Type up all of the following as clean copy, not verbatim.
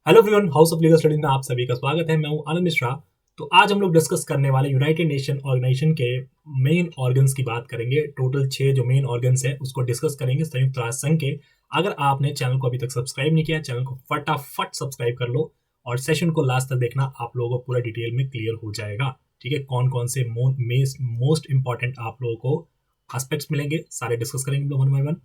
Hello everyone, house of legal studies में आप सभी का स्वागत है। मैं हूं आनंद मिश्रा। तो आज हम लोग डिस्कस करने वाले यूनाइटेड नेशन ऑर्गेनाइजेशन के मेन ऑर्गन्स की बात करेंगे। टोटल 6 जो मेन ऑर्गन्स हैं उसको डिस्कस करेंगे संयुक्त राष्ट्र संघ के। अगर आपने चैनल को अभी तक सब्सक्राइब नहीं किया, चैनल को फटाफट सब्सक्राइब कर लो और सेशन को लास्ट तक देखना, आप लोगों को पूरा डिटेल में क्लियर हो जाएगा। ठीक है, कौन कौन से मोस्ट इंपॉर्टेंट आप लोगों को एस्पेक्ट्स मिलेंगे, सारे डिस्कस करेंगे वन बाय वन।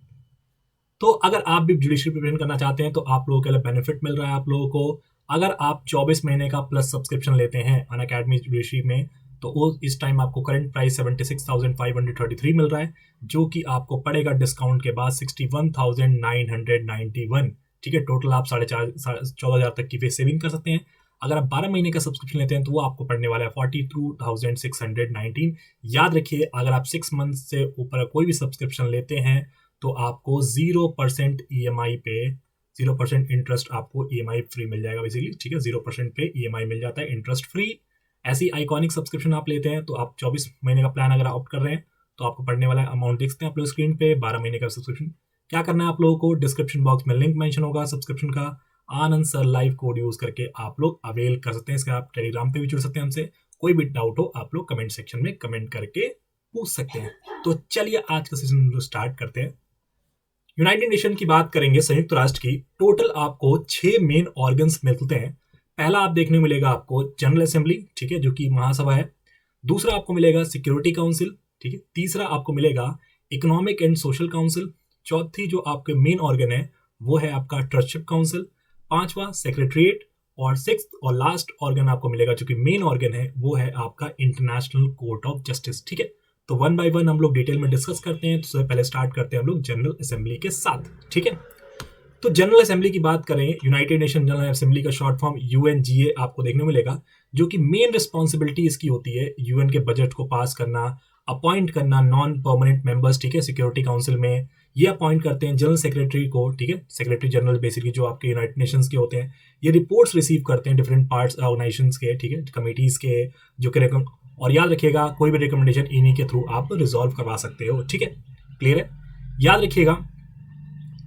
तो अगर आप भी जुडिशरी प्रिपरेशन करना चाहते हैं तो आप लोगों के लिए बेनिफिट मिल रहा है आप लोगों को। अगर आप 24 महीने का प्लस सब्सक्रिप्शन लेते हैं अनअकैडमी जुडिशरी में, तो वो इस टाइम आपको करंट प्राइस 76,533 मिल रहा है, जो कि आपको पड़ेगा डिस्काउंट के बाद 61,991। ठीक है, टोटल आप 14,500 तक की फीस सेविंग कर सकते हैं। अगर आप 12 महीने का सब्सक्रिप्शन लेते हैं तो वो आपको पड़ने वाला है 42,619। याद रखिए, अगर आप 6 मंथ से ऊपर कोई भी सब्सक्रिप्शन लेते हैं तो आपको 0% EMI पे 0% इंटरेस्ट, आपको EMI फ्री मिल जाएगा बेसिकली। ठीक है, 0% पे EMI मिल जाता है इंटरेस्ट फ्री। ऐसी आइकॉनिक सब्सक्रिप्शन आप लेते हैं तो आप 24 महीने का प्लान अगर ऑप्ट कर रहे हैं तो आपको पड़ने वाला अमाउंट देखते हैं आप लोग स्क्रीन पे। 12 महीने का सब्सक्रिप्शन क्या करना है आप लोगों को, डिस्क्रिप्शन बॉक्स में लिंक मेंशन होगा सब्सक्रिप्शन का। आनंद सर लाइव कोड यूज करके आप लोग अवेल कर सकते हैं इसका। आप टेलीग्राम पे भी जुड़ सकते हैं हमसे। कोई भी डाउट हो आप लोग कमेंट सेक्शन में कमेंट करके पूछ सकते हैं। तो चलिए आज का सेशन स्टार्ट करते हैं। यूनाइटेड नेशन की बात करेंगे, संयुक्त राष्ट्र की। टोटल आपको 6 मेन ऑर्गन्स मिलते हैं। पहला आप देखने को मिलेगा आपको जनरल असेंबली, ठीक है, जो कि महासभा है। दूसरा आपको मिलेगा सिक्योरिटी काउंसिल, ठीक है। तीसरा आपको मिलेगा इकोनॉमिक एंड सोशल काउंसिल। चौथी जो आपके मेन ऑर्गन है वो है आपका ट्रस्टशिप काउंसिल। पांचवा सेक्रेटरिएट। और सिक्स और लास्ट ऑर्गन आपको मिलेगा जो कि मेन ऑर्गन है वो है आपका इंटरनेशनल कोर्ट ऑफ जस्टिस। ठीक है, तो वन बाय वन हम लोग डिटेल में डिस्कस करते हैं। तो सबसे पहले स्टार्ट करते हैं हम लोग जनरल असेंबली के साथ। ठीक है, तो जनरल असेंबली की बात करें, यूनाइटेड नेशन जनरल असेंबली का शॉर्ट फॉर्म UNGA आपको देखने को मिलेगा, जो कि मेन रिस्पॉन्सिबिलिटी इसकी होती है यूएन के बजट को पास करना, अपॉइंट करना नॉन परमानेंट मेंबर्स। ठीक है, सिक्योरिटी काउंसिल में ये अपॉइंट करते हैं जनरल सेक्रेटरी को। ठीक है, सेक्रेटरी जनरल बेसिकली जो आपके यूनाइटेड नेशंस के होते हैं, ये रिपोर्ट्स रिसीव करते हैं डिफरेंट पार्ट्स ऑर्गेनाइजेशंस के। ठीक है, कमिटीज के जो कि और याद रखिएगा कोई भी रिकमेंडेशन इन्हीं के थ्रू आप रिजॉल्व करवा सकते हो। ठीक है, क्लियर है। याद रखिएगा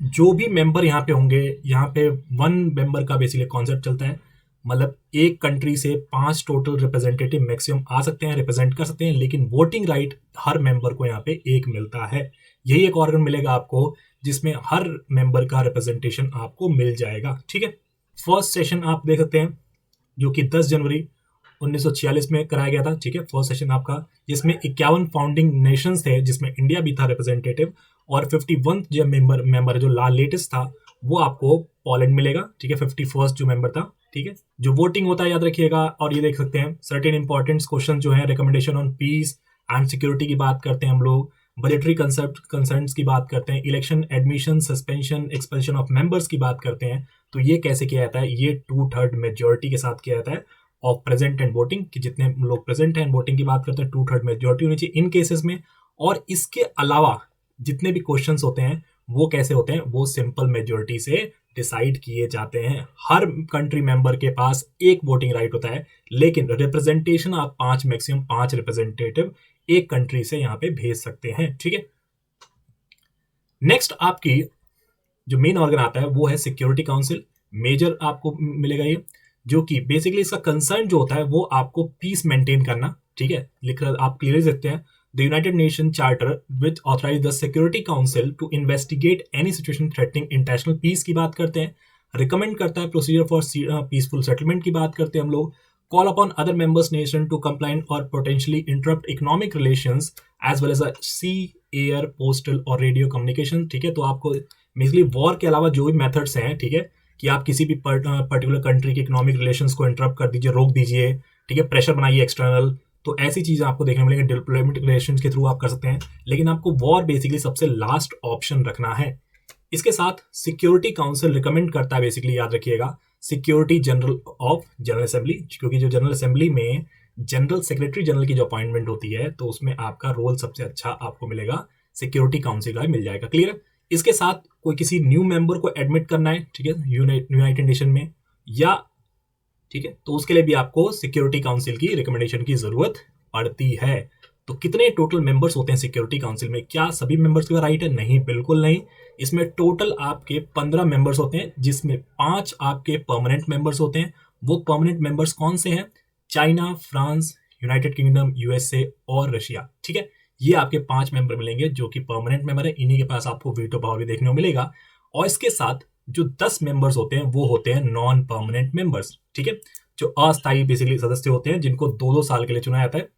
जो भी मेंबर यहाँ पे होंगे, यहाँ पे 1 मेंबर का बेसिकली कॉन्सेप्ट चलता है। मतलब एक कंट्री से 5 टोटल रिप्रेजेंटेटिव मैक्सिमम आ सकते हैं, रिप्रेजेंट कर सकते हैं, लेकिन वोटिंग राइट हर मेंबर को यहाँ पे एक मिलता है। यही एक ऑर्गन मिलेगा आपको जिसमें हर मेंबर का रिप्रेजेंटेशन आपको मिल जाएगा। ठीक है, फर्स्ट सेशन आप देख सकते हैं जो कि 10 जनवरी 1946 में कराया गया था। ठीक है, फर्स्ट सेशन आपका, जिसमें 51 फाउंडिंग नेशंस थे, जिसमें इंडिया भी था रिप्रेजेंटेटिव। और 51 जो मेंबर जो लेटेस्ट था वो आपको पोलैंड मिलेगा। ठीक है, 51st जो मेंबर था। ठीक है, जो वोटिंग होता है याद रखिएगा। और ये देख सकते हैं सर्टेन इंपॉर्टेंट क्वेश्चन जो है, recommendation on peace and security की बात करते हैं हम लोग, बजटरी कंसर्न्स की बात करते हैं, election admission suspension expansion of members की बात करते हैं। तो ये कैसे किया जाता है, ये 2/3 मेजोरिटी के साथ किया जाता है ऑफ प्रेजेंट एंड वोटिंग, कि जितने लोग प्रेजेंट हैं वोटिंग की बात करते हैं 2/3 मेजोरिटी होनी चाहिए इन केसेस में। और इसके अलावा जितने भी क्वेश्चंस होते हैं वो कैसे होते हैं, वो सिंपल मेजोरिटी से डिसाइड किए जाते हैं। हर कंट्री मेंबर के पास एक वोटिंग राइट होता है, लेकिन रिप्रेजेंटेशन आप 5 मैक्सिमम 5 रिप्रेजेंटेटिव एक कंट्री से यहाँ पे भेज सकते हैं। ठीक है, नेक्स्ट आपकी जो मेन ऑर्गन आता है वो है सिक्योरिटी काउंसिल। मेजर आपको मिलेगा ये, जो कि बेसिकली इसका कंसर्न जो होता है वो आपको पीस मेंटेन करना। ठीक है, लिख रहा आप क्लियर देखते हैं, the United Nation charter which authorise the security council to investigate any situation threatening international peace की बात करते हैं। रिकमेंड करता है प्रोसीजर फॉर पीसफुल सेटलमेंट की बात करते हैं हम लोग। Call upon other members nation to comply और potentially interrupt economic relations as well as sea, air, postal और रेडियो कम्युनिकेशन। ठीक है, तो आपको बेसिकली वॉर के अलावा जो भी मेथड्स हैं, ठीक है, कि आप किसी भी पर्टिकुलर कंट्री के इकोनॉमिक रिलेशंस को इंटरप्ट कर दीजिए, रोक दीजिए। ठीक है, प्रेशर बनाइए एक्सटर्नल, तो ऐसी चीजें आपको देखने मिलेंगे डिप्लोमेटिक रिलेशंस के थ्रू आप कर सकते हैं। लेकिन आपको वॉर बेसिकली सबसे लास्ट ऑप्शन रखना है। इसके साथ सिक्योरिटी काउंसिल रिकमेंड करता है बेसिकली, याद रखिएगा, security general of general assembly, क्योंकि जो जनरल असेंबली में जनरल सेक्रेटरी जनरल की जो अपॉइंटमेंट होती है तो उसमें आपका रोल सबसे अच्छा आपको मिलेगा सिक्योरिटी काउंसिल का मिल जाएगा। क्लियर है। इसके साथ कोई किसी न्यू मेंबर को एडमिट करना है, ठीक है, यूनाइटेड नेशन में, या ठीक है, तो उसके लिए भी आपको सिक्योरिटी काउंसिल की रिकमेंडेशन की जरूरत पड़ती है। तो कितने टोटल मेंबर्स होते हैं सिक्योरिटी काउंसिल में? क्या सभी मेंबर्स का राइट है? नहीं, बिल्कुल नहीं। इसमें टोटल आपके 15 मेंबर्स होते हैं, जिसमें 5 आपके परमानेंट मेंबर्स होते हैं। वो परमानेंट मेंबर्स कौन से हैं? China, France, United kingdom, USA और रशिया। ठीक है, ये आपके 5 मेंबर मिलेंगे जो कि परमानेंट मेंबर है। इन्हीं के पास आपको वीटो पावर भी देखने को मिलेगा। और इसके साथ जो 10 मेंबर्स होते हैं वो होते हैं नॉन परमानेंट मेंबर्स। ठीक है, जो अस्थायी बेसिकली सदस्य होते हैं, जिनको 2-2 साल के लिए चुना जाता है,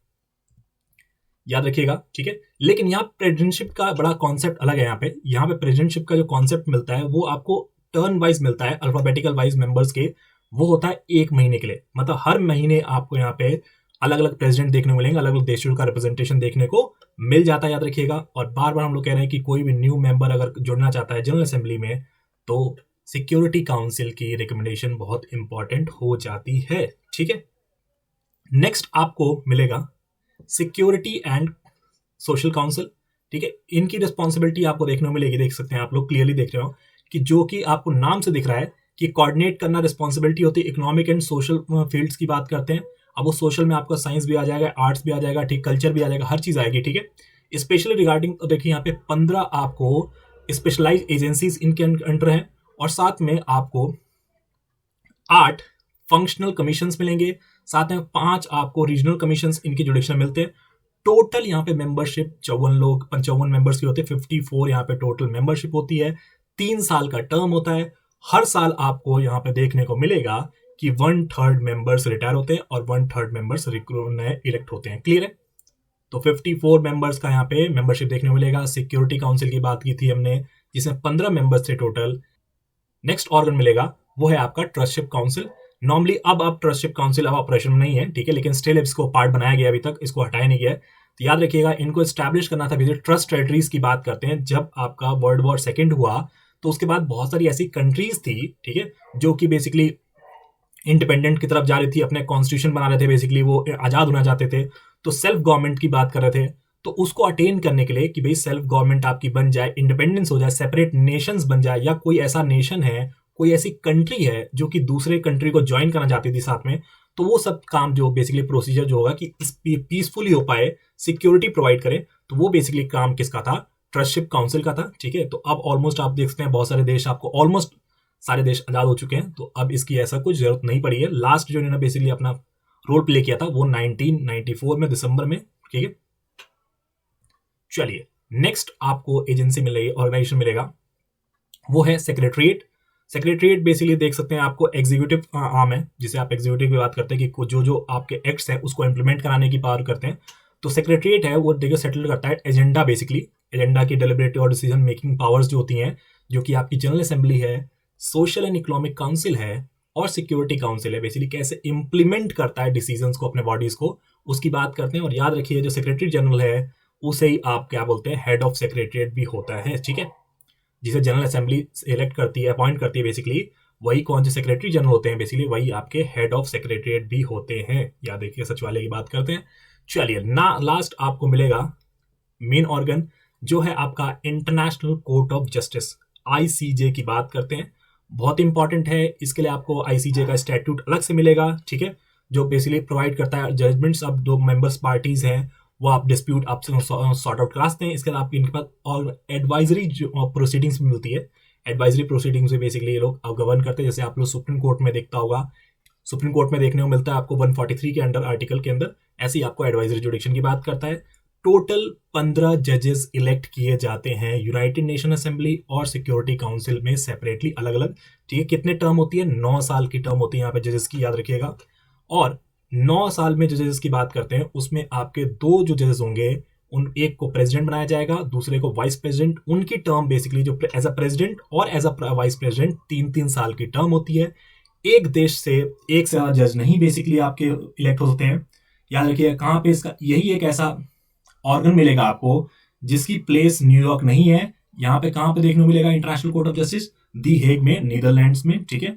याद रखिएगा। ठीक है, लेकिन यहाँ प्रेसिडेंटशिप का बड़ा कॉन्सेप्ट अलग है। यहाँ पे प्रेसिडेंटशिप का जो कॉन्सेप्ट मिलता है वो आपको टर्न वाइज मिलता है, अल्फाबेटिकल वाइज मेंबर्स के। वो होता है 1 महीने के लिए, मतलब हर महीने आपको यहाँ पे अलग अलग प्रेसिडेंट देखने को मिलेंगे, अलग अलग देशों का रिप्रेजेंटेशन देखने को मिल जाता है, याद रखिएगा। और बार बार हम लोग कह रहे हैं कि कोई भी न्यू मेंबर अगर जुड़ना चाहता है जनरल असेंबली में, तो सिक्योरिटी काउंसिल की रिकमेंडेशन बहुत इंपॉर्टेंट हो जाती है। ठीक है, नेक्स्ट आपको मिलेगा सिक्योरिटी एंड सोशल काउंसिल। ठीक है, इनकी रिस्पॉन्सिबिलिटी आपको देखने को मिलेगी, देख सकते हैं आप लोग क्लियरली देख रहे हो कि जो कि आपको नाम से दिख रहा है कि कोऑर्डिनेट करना रिस्पॉन्सिबिलिटी होती है। इकोनॉमिक एंड सोशल फील्ड्स की बात करते हैं। अब वो सोशल में आपका साइंस भी आ जाएगा, आर्ट्स भी आ जाएगा, ठीक, कल्चर भी आ जाएगा, हर चीज आएगी। ठीक है, स्पेशली रिगार्डिंग देखिए यहाँ पे 15 आपको स्पेशलाइज एजेंसीज इनके अंडर हैं, और साथ में आपको 8 फंक्शनल कमीशंस मिलेंगे, साथ में 5 आपको रीजनल कमीशंस इनके जुडिक्शन मिलते हैं। टोटल यहाँ पे मेंबरशिप 55 मेंबर्स की होती है, 54 यहाँ पे टोटल मेंबरशिप होती है। 3 साल का टर्म होता है। हर साल आपको यहाँ पे देखने को मिलेगा कि 1/3 मेंबर्स रिटायर होते हैं और 1/3 मेंबर्स नए इलेक्ट होते हैं। क्लियर है? तो 54 मेंबर्स का यहाँ पे मेंबरशिप देखने को मिलेगा। सिक्योरिटी काउंसिल की बात की थी हमने, जिसमें 15 मेंबर्स थे टोटल। नेक्स्ट ऑर्गन मिलेगा वो है आपका ट्रस्टशिप काउंसिल। नॉर्मली अब ट्रस्टशिप काउंसिल अब ऑपरेशन में नहीं है, ठीक है, लेकिन स्टिल इसको पार्ट बनाया गया, अभी तक इसको हटाया नहीं गया है। तो याद रखिएगा, इनको स्टैब्लिश करना था। ट्रस्ट टेरिटरीज की बात करते हैं, जब आपका वर्ल्ड वॉर सेकेंड हुआ तो उसके बाद बहुत सारी ऐसी कंट्रीज थी, ठीक है, जो कि बेसिकली इंडिपेंडेंट की तरफ जा रही थी, अपने कॉन्स्टिट्यूशन बना रहे थे, बेसिकली वो आजाद होना चाहते थे, तो सेल्फ गवर्नमेंट की बात कर रहे थे। तो उसको अटेन करने के लिए कि भाई सेल्फ गवर्नमेंट आपकी बन जाए, इंडिपेंडेंस हो जाए, सेपरेट नेशंस बन जाए, या कोई ऐसा नेशन है, कोई ऐसी कंट्री है जो कि दूसरे कंट्री को ज्वाइन करना चाहती थी साथ में, तो वो सब काम जो बेसिकली प्रोसीजर जो होगा कि पीसफुली हो पाए, सिक्योरिटी प्रोवाइड करे, तो वो बेसिकली काम किसका था? ट्रस्टशिप काउंसिल का था। ठीक है, तो अब ऑलमोस्ट आप देखते हैं बहुत सारे देश, आपको ऑलमोस्ट सारे देश आजाद हो चुके हैं, तो अब इसकी ऐसा कुछ जरूरत नहीं पड़ी है। लास्ट जो इन्होंने बेसिकली अपना रोल प्ले किया था वो 1994 में दिसंबर में। ठीक है, चलिए नेक्स्ट आपको एजेंसी मिलेगी, ऑर्गेनाइजेशन मिलेगा, वो है सेक्रेटरीट। सेक्रेटरीट बेसिकली देख सकते हैं आपको एग्जीक्यूटिव आर्म है, जिसे आप एग्जीक्यूटिव की बात करते हैं कि जो जो आपके एक्ट्स हैं उसको इंप्लीमेंट कराने की पावर करते हैं। तो सेक्रेटरीट है वो देखिए सेटल करता है एजेंडा, बेसिकली एजेंडा की डेलिबरेटिव और डिसीजन मेकिंग पावर्स जो होती हैं, जो कि आपकी जनरल असेंबली है, सोशल एंड इकोनॉमिक काउंसिल है और सिक्योरिटी काउंसिल है। बेसिकली कैसे इंप्लीमेंट करता है डिसीजंस को अपने बॉडीज को, उसकी बात करते हैं। और याद रखिए जो सेक्रेटरी जनरल है उसे ही आप क्या बोलते हैं, हेड ऑफ सेक्रेटरीट भी होता है। ठीक है, जिसे जनरल असेंबली इलेक्ट करती है, अपॉइंट करती है, बेसिकली वही कौन से सेक्रेटरी जनरल होते हैं, बेसिकली वही आपके हेड ऑफ सेक्रेटरीट भी होते हैं। याद रखिए सचिवालय की बात करते हैं। चलिए ना, लास्ट आपको मिलेगा मेन ऑर्गन, जो है आपका international court of justice, ICJ की बात करते हैं। बहुत इंपॉर्टेंट है, इसके लिए आपको आईसीजे का स्टैट्यूट अलग से मिलेगा। ठीक है, जो बेसिकली प्रोवाइड करता है जजमेंट्स। अब जो मेंबर्स पार्टीज हैं वो आप डिस्प्यूट आपसे सॉर्ट आउट करा सकते हैं। इसके अलावा आपके इनके पास और एडवाइजरी प्रोसीडिंग्स भी मिलती है। एडवाइजरी प्रोसीडिंग्स में बेसिकली ये लोग गवर्न करते हैं, जैसे आप लोग सुप्रीम कोर्ट में देखता होगा, सुप्रीम कोर्ट में देखने को मिलता है आपको 143 के अंडर आर्टिकल के अंदर। ऐसे ही आपको एडवाइजरी जुडिक्शन की बात करता है। टोटल 15 जजेस इलेक्ट किए जाते हैं यूनाइटेड नेशन असेंबली और सिक्योरिटी काउंसिल में सेपरेटली, अलग अलग। ठीक है, कितने टर्म होती है? 9 साल की टर्म होती है यहाँ पे जजेस की, याद रखिएगा। और 9 साल में जो जजेस की बात करते हैं उसमें आपके 2 जो जजेस होंगे, उन एक को प्रेसिडेंट बनाया जाएगा, दूसरे को वाइस प्रेसिडेंट। उनकी टर्म बेसिकली जो एज अ प्रेसिडेंट और एज अ वाइस प्रेसिडेंट 3-3 साल की टर्म होती है। एक देश से एक से ज्यादा जज नहीं बेसिकली आपके इलेक्ट होते हैं। याद रखिए कहाँ पे इसका, यही एक ऐसा ऑर्गन मिलेगा आपको जिसकी प्लेस न्यूयॉर्क नहीं है। यहाँ पे कहाँ पे देखने को मिलेगा international court of justice? The Hague में, नीदरलैंड्स में। ठीक है,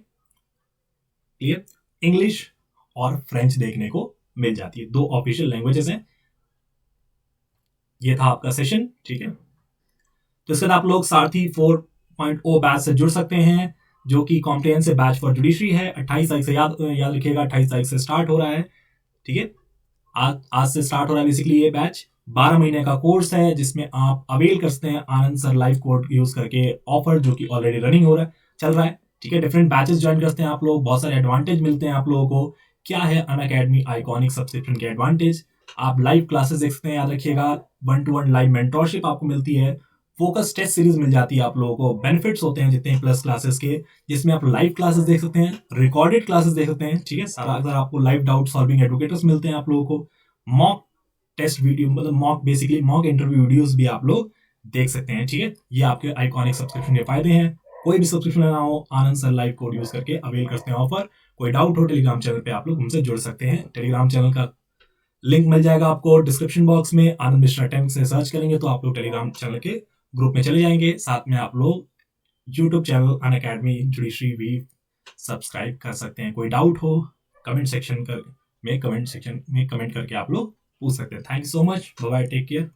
क्लियर? इंग्लिश और फ्रेंच देखने को मिल जाती है, 2 ऑफिशियल लैंग्वेजेस हैं। ये था आपका सेशन। ठीक है, तो इसके बाद आप लोग सारथी 4.0 बैच से जुड़ सकते हैं, जो कि कॉम्प्रिहेंसिव बैच फॉर जुडिशरी है। 28 तारीख से याद रखिएगा, 28 तारीख से स्टार्ट हो रहा है। ठीक है, आज से स्टार्ट हो रहा है बेसिकली ये बैच। 12 महीने का कोर्स है जिसमें आप अवेल कर सकते हैं आनंद सर लाइव कोड यूज करके ऑफर जो कि ऑलरेडी रनिंग हो रहा है, चल रहा है। ठीक है, डिफरेंट बैचेस ज्वाइन करते हैं आप लोग, बहुत सारे एडवांटेज मिलते हैं आप लोगों को। क्या है अनअकैडमी आइकॉनिक सब्सक्रिप्शन के एडवांटेज? आप लाइव क्लासेस देख सकते हैं, याद रखिएगा। 1-to-1 लाइव मेंटोरशिप आपको मिलती है, फोकस टेस्ट सीरीज मिल जाती है आप लोगों को, बेनिफिट्स होते हैं जितने प्लस क्लासेस के, जिसमें आप लाइव क्लासेस देख सकते हैं, रिकॉर्डेड क्लासेस देख सकते हैं। ठीक है, सारा अगर आपको लाइव डाउट सॉल्विंग एडवोकेटर्स मिलते हैं आप लोगों को, मॉक टेस्ट वीडियो मतलब मॉक इंटरव्यू वीडियोस भी आप लोग देख सकते हैं। ठीक है, ये आपके आइकॉनिक सब्सक्रिप्शन के फायदे हैं। कोई भी सब्सक्रिप्शन लेना हो, आनंद सर लाइव कोड यूज करके अवेल करते हैं ऑफर। कोई डाउट हो, टेलीग्राम चैनल पे आप लोग हमसे जुड़ सकते हैं। टेलीग्राम चैनल का लिंक मिल जाएगा आपको डिस्क्रिप्शन बॉक्स में। आनंद मिश्रा 10 से सर्च करेंगे तो आप लोग टेलीग्राम चैनल के ग्रुप में चले जाएंगे। साथ में आप लोग यूट्यूब चैनल अनअकैडमी जुडिशरी भी सब्सक्राइब कर सकते हैं। कोई डाउट हो कमेंट सेक्शन में कमेंट करके आप लोग पूछ सकते हैं। Thank you so much, bye bye, take care.